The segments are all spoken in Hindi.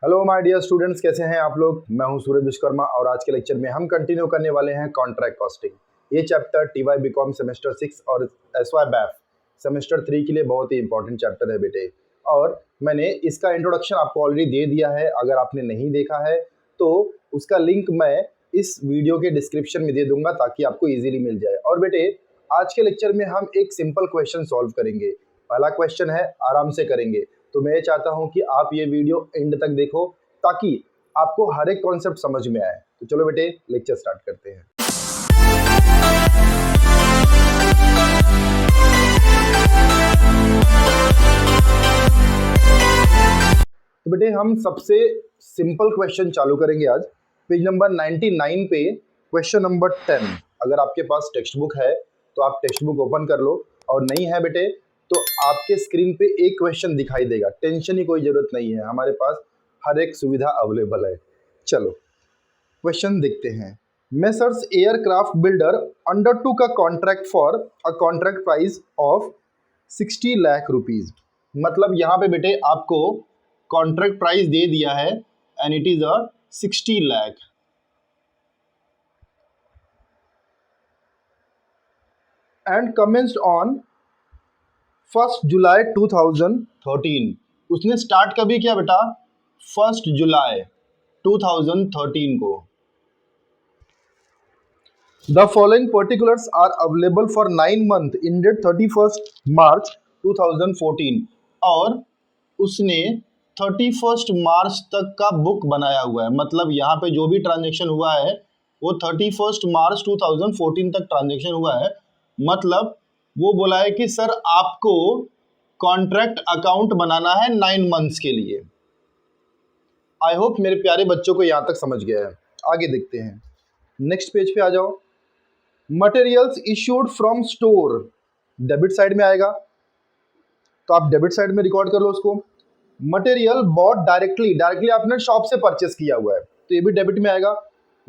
हेलो माय डियर स्टूडेंट्स, कैसे हैं आप लोग। मैं हूं सूरज विश्वकर्मा और आज के लेक्चर में हम कंटिन्यू करने वाले हैं कॉन्ट्रैक्ट कॉस्टिंग। ये चैप्टर टीवाई बीकॉम सेमेस्टर 6 और एसवाई बैफ सेमेस्टर 3 के लिए बहुत ही इंपॉर्टेंट चैप्टर है बेटे। और मैंने इसका इंट्रोडक्शन आपको ऑलरेडी दे दिया है। अगर आपने नहीं देखा है तो उसका लिंक मैं इस वीडियो के डिस्क्रिप्शन में दे दूंगा ताकि आपको ईजिली मिल जाए। और बेटे आज के लेक्चर में हम एक सिंपल क्वेश्चन सॉल्व करेंगे। पहला क्वेश्चन है, आराम से करेंगे। तो मैं चाहता हूं कि आप ये वीडियो एंड तक देखो ताकि आपको हर एक कॉन्सेप्ट समझ में आए। तो चलो बेटे लेक्चर स्टार्ट करते हैं। तो बेटे हम सबसे सिंपल क्वेश्चन चालू करेंगे आज। पेज नंबर 99 पे क्वेश्चन नंबर 10। अगर आपके पास टेक्स्ट बुक है तो आप टेक्स्ट बुक ओपन कर लो, और नहीं है बेटे तो आपके स्क्रीन पे एक क्वेश्चन दिखाई देगा। टेंशन की कोई ज़रूरत नहीं है, हमारे पास हर एक सुविधा अवेलेबल है। चलो क्वेश्चन देखते हैं। Messrs aircraft builder undertook a contract for a contract price of 60 lakh rupees. मतलब यहाँ पे बेटे आपको कॉन्ट्रैक्ट प्राइस दे दिया है and it is a 60 lakh. And commenced on 1 जुलाई 2013। उसने स्टार्ट कभी किया बेटा? 1 जुलाई 2013 को। The following particulars are available for 9 month ended 31 March 2014। और उसने 31 मार्च तक का बुक बनाया हुआ है। मतलब यहाँ पे जो भी ट्रांजेक्शन हुआ है वो 31 मार्च 2014 तक ट्रांजेक्शन हुआ है। मतलब वो बोला है कि सर आपको कॉन्ट्रैक्ट अकाउंट बनाना है 9 मंथ्स के लिए। आई होप मेरे प्यारे बच्चों को यहाँ तक समझ गया है। आगे देखते हैं, नेक्स्ट पेज पे आ जाओ। Materials issued from store debit side में आएगा, तो आप डेबिट साइड में रिकॉर्ड कर लो उसको। मटेरियल बॉट डायरेक्टली आपने शॉप से परचेस किया हुआ है तो ये भी डेबिट में आएगा।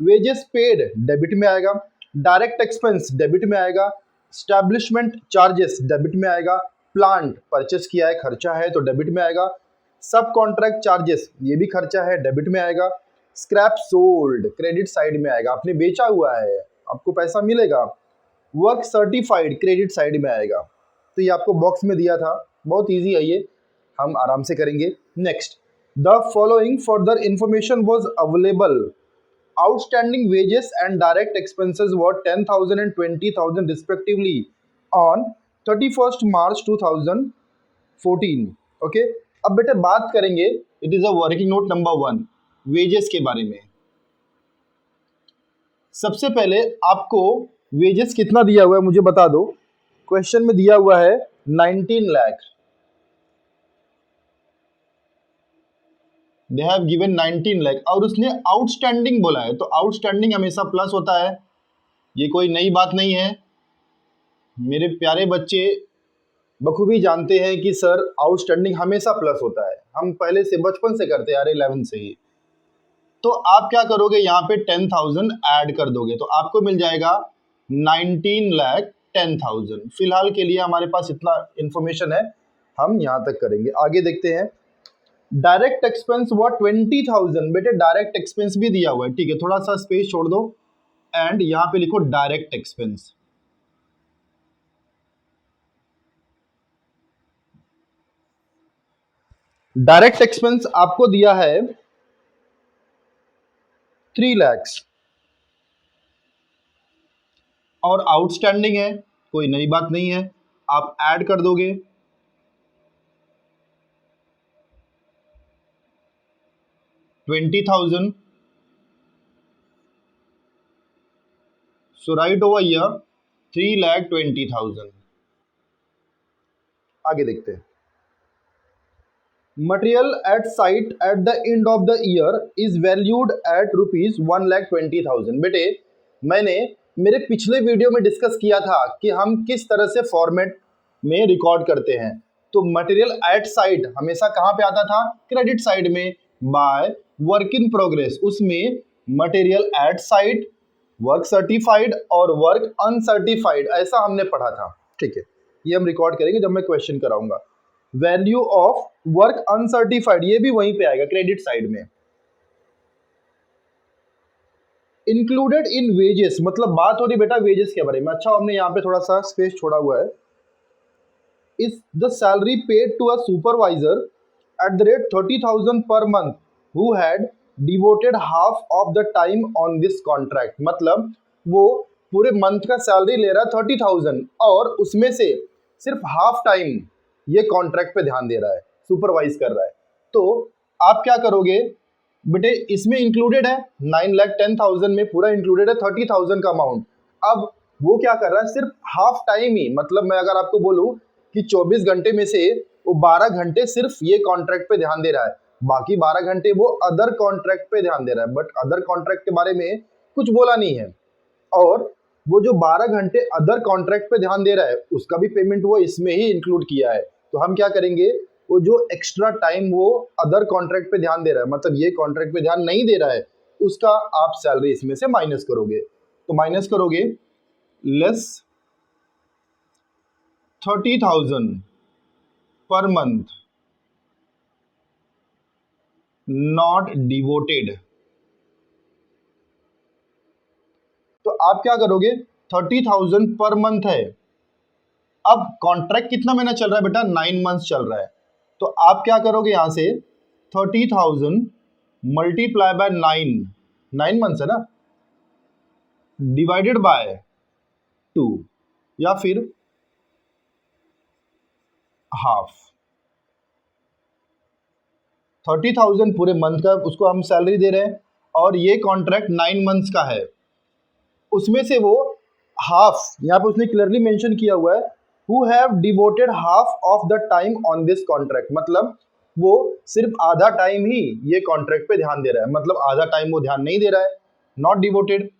वेजेस पेड डेबिट में आएगा। डायरेक्ट एक्सपेंस डेबिट में आएगा। स्टैब्लिशमेंट चार्जेस डेबिट में आएगा। प्लांट परचेस किया है, खर्चा है तो डेबिट में आएगा। सब कॉन्ट्रैक्ट चार्जेस ये भी खर्चा है, डेबिट में आएगा। स्क्रैप सोल्ड क्रेडिट साइड में आएगा, आपने बेचा हुआ है आपको पैसा मिलेगा। वर्क सर्टिफाइड क्रेडिट साइड में आएगा। तो ये आपको बॉक्स में दिया था, बहुत ईजी है ये, हम आराम से करेंगे। Next, the following further information was available. Outstanding wages and direct expenses were 10,000 and 20,000 respectively on 31st March 2014. Okay, अब बेटे बात करेंगे, it is a working note number 1 wages के बारे में। सबसे पहले आपको वेजेस कितना दिया हुआ है मुझे बता दो। क्वेश्चन में दिया हुआ है 19 लाख। दे हैव गिवन 19 लाख और उसने आउटस्टैंडिंग बोला है, तो आउटस्टैंडिंग हमेशा प्लस होता है, ये कोई नई बात नहीं है। मेरे प्यारे बच्चे बखूबी जानते हैं कि सर आउटस्टैंडिंग हमेशा प्लस होता है, हम पहले से बचपन से करते आ रहे 11 से ही। तो आप क्या करोगे, यहाँ पे 10,000 ऐड कर दोगे तो आपको मिल जाएगा 19 लाख 10,000। फिलहाल के लिए हमारे पास इतना इंफॉर्मेशन है, हम यहाँ तक करेंगे। आगे देखते हैं। डायरेक्ट एक्सपेंस हुआ 20,000। बेटे डायरेक्ट एक्सपेंस भी दिया हुआ है, ठीक है, थोड़ा सा स्पेस छोड़ दो एंड यहां पे लिखो डायरेक्ट एक्सपेंस। डायरेक्ट एक्सपेंस आपको दिया है 3 लाख और आउटस्टैंडिंग है, कोई नई बात नहीं है, आप ऐड कर दोगे 20,000। So write over here 3,20,000। आगे देखते हैं। Material at site at the end of the year is valued at rupees 1,20,000। बेटे मैंने मेरे पिछले वीडियो में डिस्कस किया था कि हम किस तरह से फॉर्मेट में रिकॉर्ड करते हैं। तो मटेरियल एट साइट हमेशा कहाँ पे आता था? क्रेडिट साइड में। बाय वर्क इन प्रोग्रेस उसमें material at site, work certified और वर्क अनसर्टिफाइड, ऐसा हमने पढ़ा था, ठीक है। ये हम रिकॉर्ड करेंगे जब मैं क्वेश्चन कराऊंगा। वैल्यू ऑफ वर्क अनसर्टिफाइड, ये भी वहीं पे आएगा क्रेडिट साइड में। इंक्लूडेड इन वेजेस, मतलब बात हो रही बेटा वेजेस के बारे में। अच्छा, हमने यहाँ पे थोड़ा सा स्पेस छोड़ा हुआ है। Is the salary paid to a supervisor at the rate 30,000 per month who had devoted half of the time on this contract, मतलब वो पूरे मंथ का सैलरी ले रहा है 30,000 और उसमें से सिर्फ हाफ टाइम ये कॉन्ट्रैक्ट पे ध्यान दे रहा है, सुपरवाइज कर रहा है। तो आप क्या करोगे बेटे, इसमें इंक्लूडेड है 9,10,000 में पूरा इंक्लूडेड है 30,000 का अमाउंट। अब वो क्या कर रहा है, सिर्फ हाफ टाइम ही, मतलब मैं अगर आपको बोलूं कि 24 घंटे में से वो 12 घंटे सिर्फ ये कॉन्ट्रैक्ट पे ध्यान दे रहा है, बाकी 12 घंटे वो अदर कॉन्ट्रैक्ट पे ध्यान दे रहा है। बट अदर कॉन्ट्रैक्ट के बारे में कुछ बोला नहीं है, और वो जो 12 घंटे अदर कॉन्ट्रैक्ट पे ध्यान दे रहा है उसका भी पेमेंट वो इसमें ही इंक्लूड किया है। तो हम क्या करेंगे, वो जो एक्स्ट्रा टाइम वो अदर कॉन्ट्रैक्ट पे ध्यान दे रहा है, मतलब ये कॉन्ट्रैक्ट पे ध्यान नहीं दे रहा है, उसका आप सैलरी इसमें से माइनस करोगे। तो माइनस करोगे less 30,000 per month not devoted. तो आप क्या करोगे, 30,000 पर मंथ है। अब कॉन्ट्रैक्ट कितना महीना चल रहा है बेटा, 9 मंथ्स चल रहा है। तो आप क्या करोगे, यहां से 30,000 मल्टीप्लाई बाय 9 मंथ्स है ना, डिवाइडेड बाय 2 या फिर हाफ। 30,000 पूरे मंथ का उसको हम सैलरी दे रहे हैं, और ये कॉन्ट्रैक्ट 9 मंथ्स का है, उसमें से वो हाफ, यहाँ पे उसने क्लियरली मेंशन किया हुआ है, who have devoted half of the time on this contract, मतलब वो सिर्फ आधा टाइम ही ये कॉन्ट्रैक्ट पे ध्यान दे रहा है, मतलब आधा टाइम वो ध्यान नहीं दे रहा है, नॉट डिवोटेड।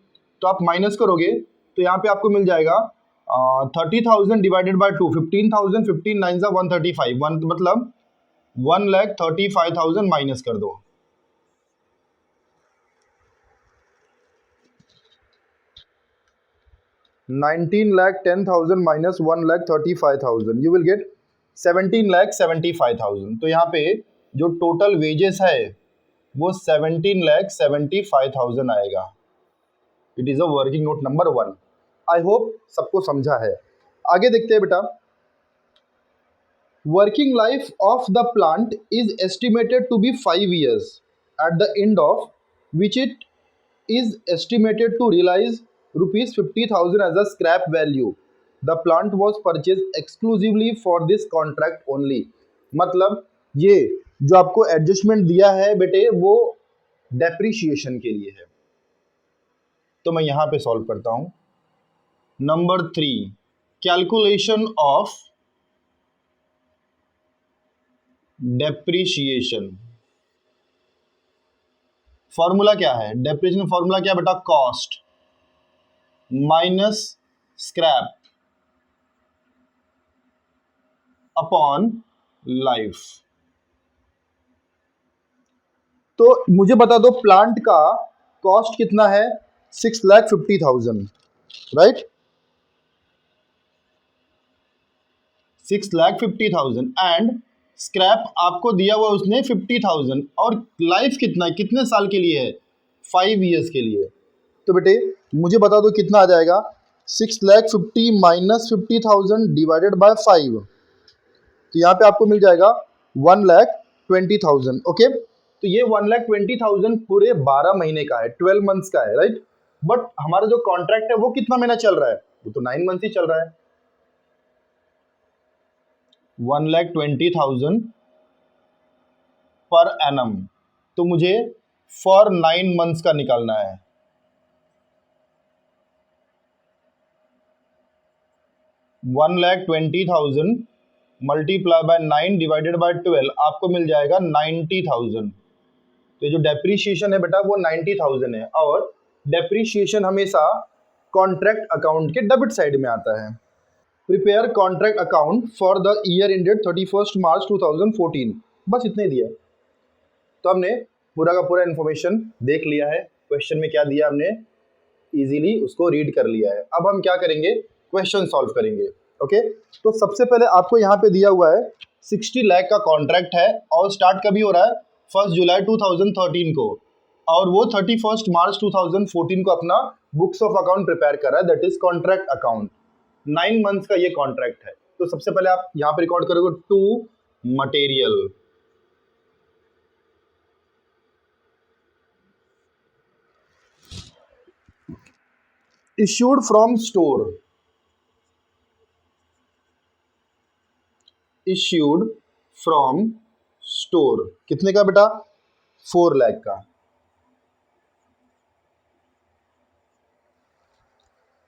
तो आप माइनस करोगे तो यहाँ पे आपको मिल जाएगा 30,000 डिवाइडेड बाय 2, 15,000, 15 9 135, मतलब 1,35,000 माइनस कर दो। $19,10,000 minus 1,35,000, you will get 17,75,000। तो यहाँ पे जो टोटल वेजेस है वो 17,75,000 आएगा। It is a working note number 1। I hope सबको समझा है। आगे देखते हैं बेटा, working life of the plant is estimated to be 5 years, at the end of which it is estimated to realize rupees 50,000 as a scrap value. The plant was purchased exclusively for this contract only. मतलब ये जो आपको एडजस्टमेंट दिया है बेटे वो डेप्रिशिएशन के लिए है। तो मैं यहां पे सॉल्व करता हूं। Number 3, calculation of depreciation. Formula क्या है, डेप्रिशिएशन फॉर्मूला क्या बेटा, cost minus scrap upon life. तो मुझे बता दो प्लांट का कॉस्ट कितना है, 6,50,000, राइट, 6,50,000 एंड स्क्रैप आपको दिया हुआ उसने 50,000, और लाइफ कितना है, कितने साल के लिए है, 5 years के लिए। तो बेटे मुझे बता दो कितना आ जाएगा, 6,50,000 माइनस 50,000 डिवाइडेड बाय 5, तो यहाँ पे आपको मिल जाएगा 1,20,000। ओके, तो ये 1,20,000 पूरे 12 महीने का है, 12 मंथ्स का है, राइट। बट हमारा जो कॉन्ट्रैक्ट है वो कितना महीना चल रहा है, वो तो 9 मंथ ही चल रहा है। 1,20,000 पर एनम, तो मुझे फॉर 9 मंथ्स का निकालना है। $1,20,000 मल्टीप्लाई बाय 9 डिवाइडेड बाय 12 आपको मिल जाएगा 90,000। तो जो डेप्रीशिएशन है बेटा वो 90,000 है, और डेप्रीशिएशन हमेशा कॉन्ट्रैक्ट अकाउंट के डेबिट साइड में आता है। Prepare contract account for the year ended 31 March 2014, बस इतने दिया है। तो हमने पूरा का पूरा इन्फॉर्मेशन देख लिया है, क्वेश्चन में क्या दिया हमने इजीली उसको रीड कर लिया है। अब हम क्या करेंगे, क्वेश्चन सॉल्व करेंगे। ओके, तो सबसे पहले आपको यहाँ पे दिया हुआ है 60 लाख का कॉन्ट्रैक्ट है और स्टार्ट कभी हो रहा है 1 जुलाई 2013 को, और वो 31 मार्च 2014 को अपना बुक्स ऑफ अकाउंट प्रिपेयर कर रहा है, that is contract account. 9 months का ये कॉन्ट्रैक्ट है। तो सबसे पहले आप यहाँ पे रिकॉर्ड करोगे to material, issued from store, issued from store कितने का बेटा? 4 लाख का।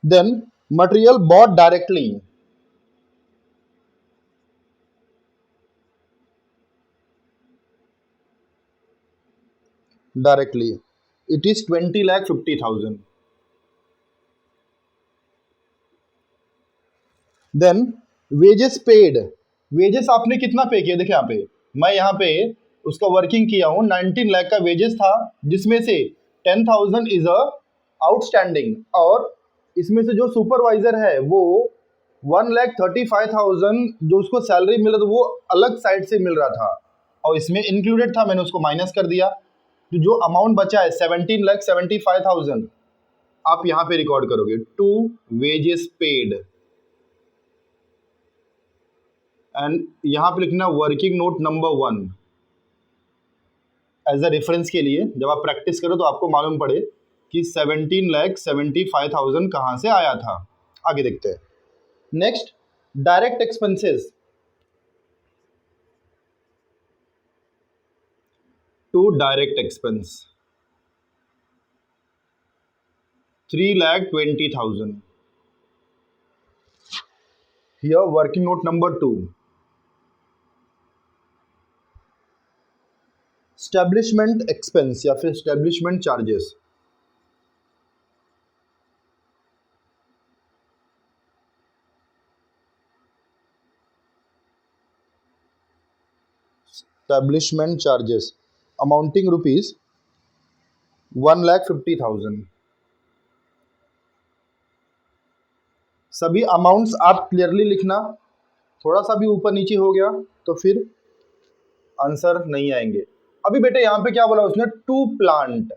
Then material bought directly, directly it is 20,50,000। Then wages paid, wages आपने कितना पे किया? देखिए यहाँ पे मैं यहाँ पे उसका वर्किंग किया हूँ, 19 लाख का वेजेस था, जिसमें से 10,000 इज अ आउटस्टैंडिंग, और इसमें से जो सुपरवाइजर है वो 1,35,000 जो उसको सैलरी मिल रहा था वो अलग साइड से मिल रहा था और इसमें इंक्लूडेड था, मैंने उसको माइनस कर दिया। तो जो अमाउंट बचा है 17,75,000 आप यहाँ पे रिकॉर्ड करोगे टू वेजेस पेड, एंड यहाँ पे लिखना working note number 1 as a reference के लिए, जब आप प्रैक्टिस करो तो आपको मालूम पड़े कि 17,75,000 कहाँ से आया था। आगे देखते हैं। Next direct expenses, to direct expense 3,20,000, here working note number 2 establishment expense या फिर establishment charges, establishment charges amounting rupees 1,50,000। सभी अमाउंट्स आप क्लियरली लिखना, थोड़ा सा भी ऊपर नीचे हो गया तो फिर आंसर नहीं आएंगे। अभी बेटे यहाँ पे क्या बोला उसने? टू प्लांट,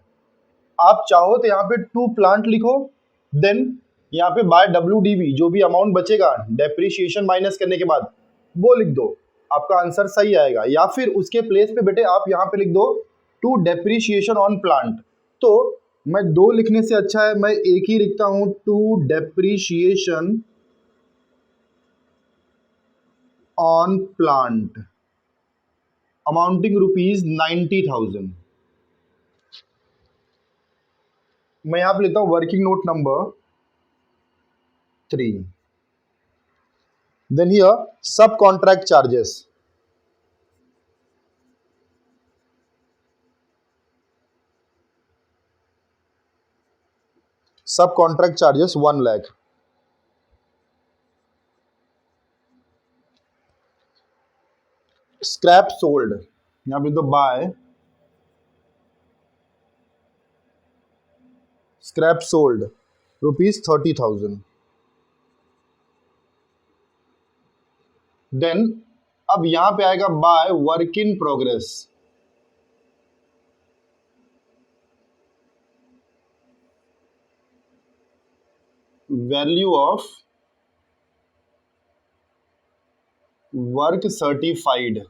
आप चाहो तो यहाँ पे टू प्लांट लिखो, देन यहाँ पे बाय WDV जो भी अमाउंट बचेगा डेप्रिसिएशन माइनस करने के बाद वो लिख दो, आपका आंसर सही आएगा। या फिर उसके प्लेस पे बेटे आप यहाँ पे लिख दो टू डेप्रिसिएशन ऑन प्लांट। तो मैं दो लिखने से अच्छा है मैं एक ही लिखता हूं, to depreciation on plant amounting rupees 90,000। मैं यहां पे लेता हूं working note number 3। Then here subcontract charges, subcontract charges 1 lakh. Scrap sold, यहां पे तो by scrap sold rupees 30,000। Then अब यहां पे आएगा by work in progress, value of work certified,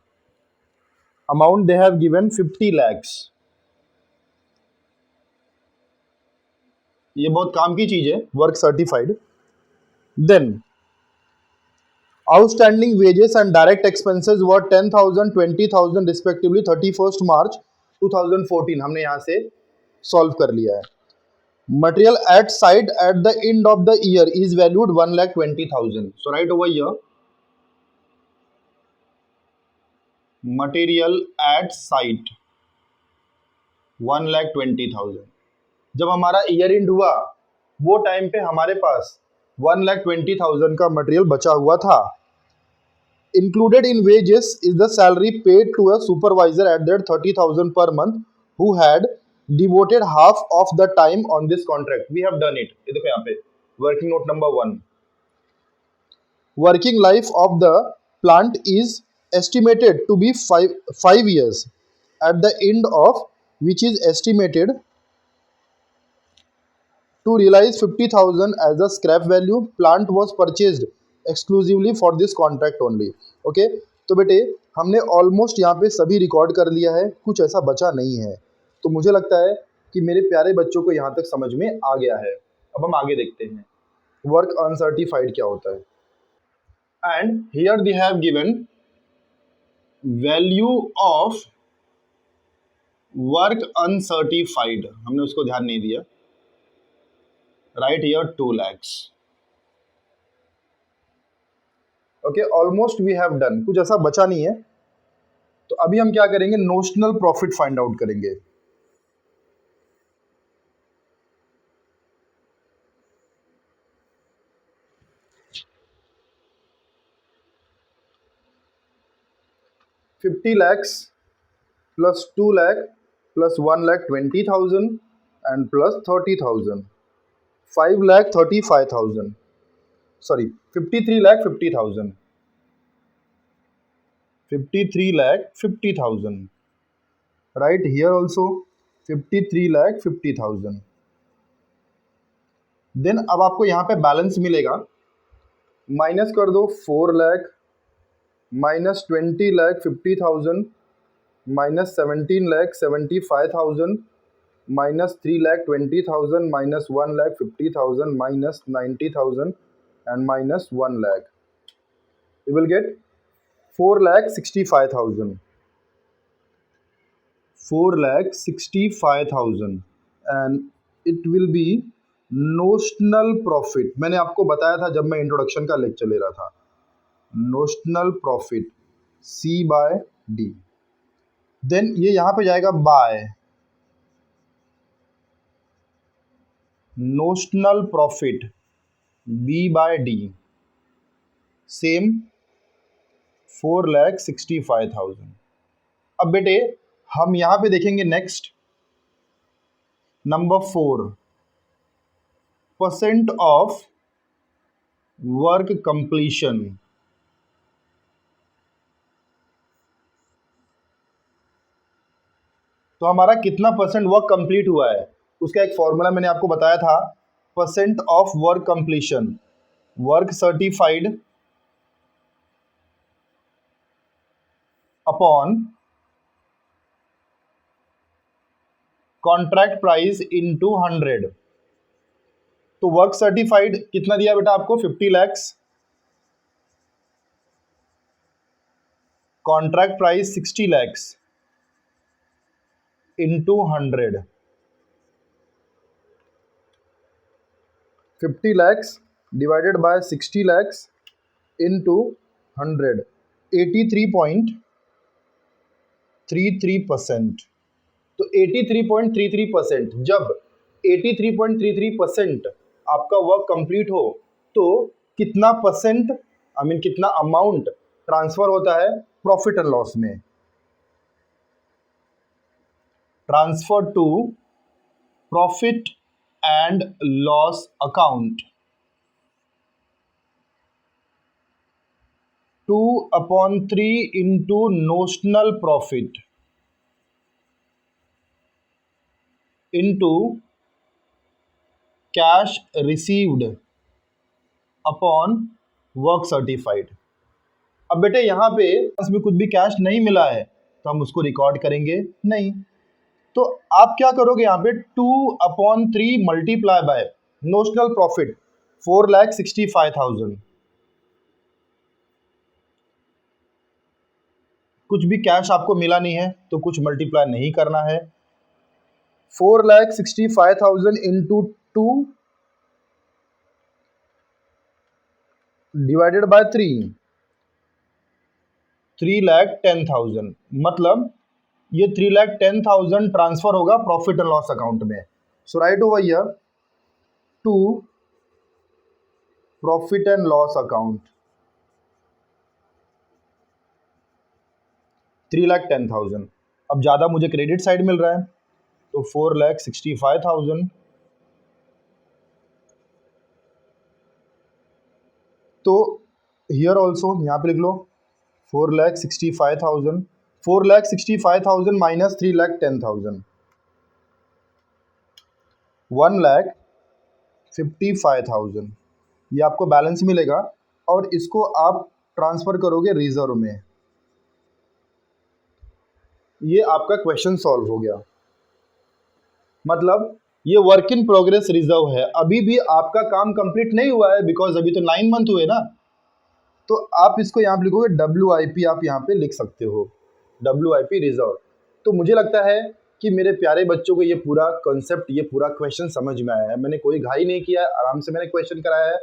amount they have given 50 lakhs। ये बहुत काम की चीज है work certified. Then outstanding wages and direct expenses were 10,000 20,000 respectively 31 March 2014, हमने यहां से सॉल्व कर लिया है। Material at site at the end of the year is valued 1,20,000, so right over here material at site 1,20,000। जब हमारा ईयर एंड हुआ वो टाइम पे हमारे पास 1,20,000 का मटेरियल बचा हुआ था। Included in wages is the salary paid to a supervisor at that 30,000 per month who had devoted half of the time on this contract. We have done it. ये देखो यहाँ पे working note number 1, working life of the plant is estimated to be 5 years, at the end of which is estimated to realize 50,000 as a scrap value. Plant was purchased exclusively for this contract only. Okay, तो बेटे हमने ऑलमोस्ट यहाँ पे सभी रिकॉर्ड कर लिया है, कुछ ऐसा बचा नहीं है। तो मुझे लगता है कि मेरे प्यारे बच्चों को यहाँ तक समझ में आ गया है। अब हम आगे देखते हैं वर्क अनसर्टिफाइड क्या होता है। And here they have given value of work uncertified, हमने उसको ध्यान नहीं दिया। Right here 2 lakhs। Okay, almost we have done, कुछ ऐसा बचा नहीं है। तो अभी हम क्या करेंगे, नोशनल प्रॉफिट फाइंड आउट करेंगे। $50 lakhs plus 2 lakh plus 1,20,000 and plus 30,000, 5,35,000. Sorry, 53,50,000. 53,50,000. Right here also 53,50,000. Then अब आपको यहाँ पे बैलेंस मिलेगा, माइनस कर दो 4 lakh minus 20,50,000 minus 17,75,000 minus 3,20,000 minus 1,50,000 minus 90,000 and minus 1 lakh. You will get 4,65,000. 4,65,000 and it will be notional profit. मैंने आपको बताया था जब मैं इंट्रोडक्शन का लेक्चर ले रहा था, नोशनल प्रॉफिट C/D। देन ये यहां पे जाएगा bye notional profit B/D, same 4,65,000। अब बेटे हम यहां पे देखेंगे next number 4, percent of work completion. तो हमारा कितना परसेंट वर्क कंप्लीट हुआ है, उसका एक फॉर्मूला मैंने आपको बताया था, percent of work completion, work certified upon contract price into 100। तो वर्क सर्टिफाइड कितना दिया बेटा आपको, 50 lakhs, contract price 60 lakhs into 100। 50 lakhs divided by 60 lakhs into 100, 83.33%। तो 83.33%, जब 83.33% आपका वर्क कंप्लीट हो तो कितना परसेंट, आई मीन कितना अमाउंट ट्रांसफर होता है प्रॉफिट एंड लॉस में, transfer to profit and loss account 2/3 into notional profit into cash received upon work certified. अब बेटे यहाँ पे इसमें कुछ भी कैश नहीं मिला है तो हम उसको रिकॉर्ड करेंगे नहीं। तो आप क्या करोगे, यहाँ पे 2/3 मल्टीप्लाई बाय नोशनल प्रॉफिट 4,65,000, कुछ भी कैश आपको मिला नहीं है तो कुछ मल्टीप्लाई नहीं करना है। 4,65,000 इंटू 2 डिवाइडेड बाय 3, 3,10,000, मतलब ये 3,10,000 ट्रांसफर होगा प्रॉफिट एंड लॉस अकाउंट में। So right over here to profit and loss account 3,10,000। अब ज्यादा मुझे क्रेडिट साइड मिल रहा है तो 4,65,000, तो हियर ऑल्सो यहाँ पे लिख लो 4,65,000, 4,65,000 माइनस 3,10,000, 1,55,000, ये आपको बैलेंस मिलेगा और इसको आप ट्रांसफ़र करोगे रिजर्व में। ये आपका क्वेश्चन सॉल्व हो गया। मतलब ये वर्क इन प्रोग्रेस रिजर्व है, अभी भी आपका काम कंप्लीट नहीं हुआ है, बिकॉज अभी तो 9 मंथ हुए ना। तो आप इसको यहाँ पे लिखोगे WIP, आप यहाँ पे लिख सकते हो WIP रिजर्व। तो मुझे लगता है कि मेरे प्यारे बच्चों को ये पूरा कॉन्सेप्ट, ये पूरा क्वेश्चन समझ में आया है। मैंने कोई घाई नहीं किया है, आराम से मैंने क्वेश्चन कराया है।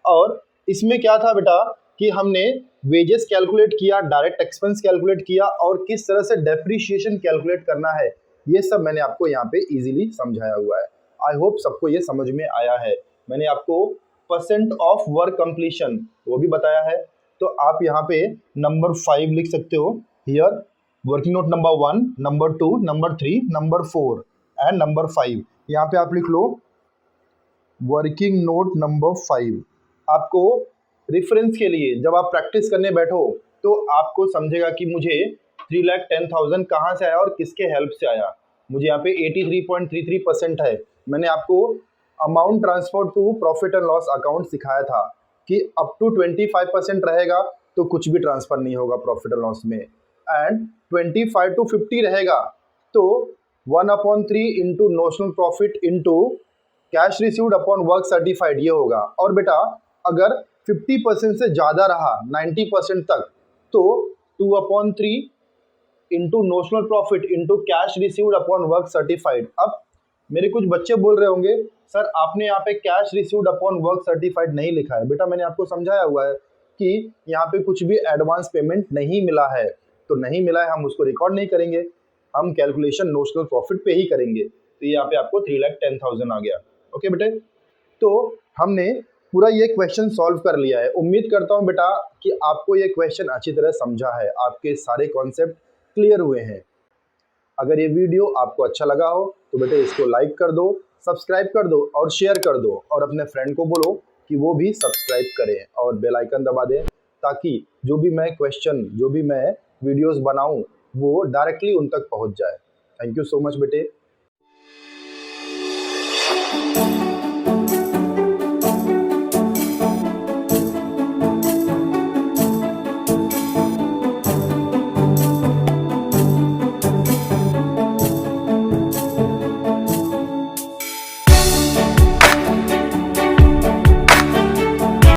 और इसमें क्या था बेटा कि हमने वेजेस कैलकुलेट किया, डायरेक्ट एक्सपेंस कैलकुलेट किया और किस तरह से डेप्रिसिएशन कैलकुलेट करना है, ये सब मैंने आपको यहाँ पे इजीली समझाया हुआ है। आई होप सबको ये समझ में आया है। मैंने आपको परसेंट ऑफ वर्क कंप्लीशन वो भी बताया है। तो आप यहाँ पे नंबर 5 लिख सकते हो here, working note number 1, number 2, number 3, number 4 and number 5। यहाँ पे आप लिख लो वर्किंग नोट नंबर 5। आपको रेफरेंस के लिए जब आप प्रैक्टिस करने बैठो तो आपको समझेगा कि मुझे 3,10,000 कहाँ से आया और किसके हेल्प से आया। मुझे यहाँ पे 83.33% है। मैंने आपको amount transfer to profit and loss account सिखाया था कि अप टू 25% रहेगा तो कुछ भी ट्रांसफर नहीं होगा प्रॉफिट एंड लॉस में, एंड 25 to 50 रहेगा तो 1/3 into notional profit into cash received upon work certified ये होगा। और बेटा अगर 50% से ज़्यादा रहा 90% तक तो 2/3 into notional profit into cash received upon work certified. अब मेरे कुछ बच्चे बोल रहे होंगे सर आपने यहाँ पे cash received upon work certified नहीं लिखा है। बेटा मैंने आपको समझाया हुआ है कि यहाँ पे कुछ भी एडवांस पेमेंट नहीं मिला है, तो नहीं मिला है हम उसको रिकॉर्ड नहीं करेंगे, हम कैलकुलेशन नोशनल प्रॉफिट पे ही करेंगे। तो यहाँ पे आपको 3,10,000 आ गया। ओके बेटे, तो हमने पूरा ये क्वेश्चन सॉल्व कर लिया है। उम्मीद करता हूँ बेटा कि आपको ये क्वेश्चन अच्छी तरह समझा है, आपके सारे कॉन्सेप्ट क्लियर हुए हैं। अगर ये वीडियो आपको अच्छा लगा हो तो बेटे इसको लाइक कर दो, सब्सक्राइब कर दो और शेयर कर दो, और अपने फ्रेंड को बोलो कि वो भी सब्सक्राइब करें और बेल आइकन दबा दें, ताकि जो भी मैं क्वेश्चन, जो भी मैं वीडियोस बनाऊं वो डायरेक्टली उन तक पहुंच जाए। थैंक यू सो मच बेटे।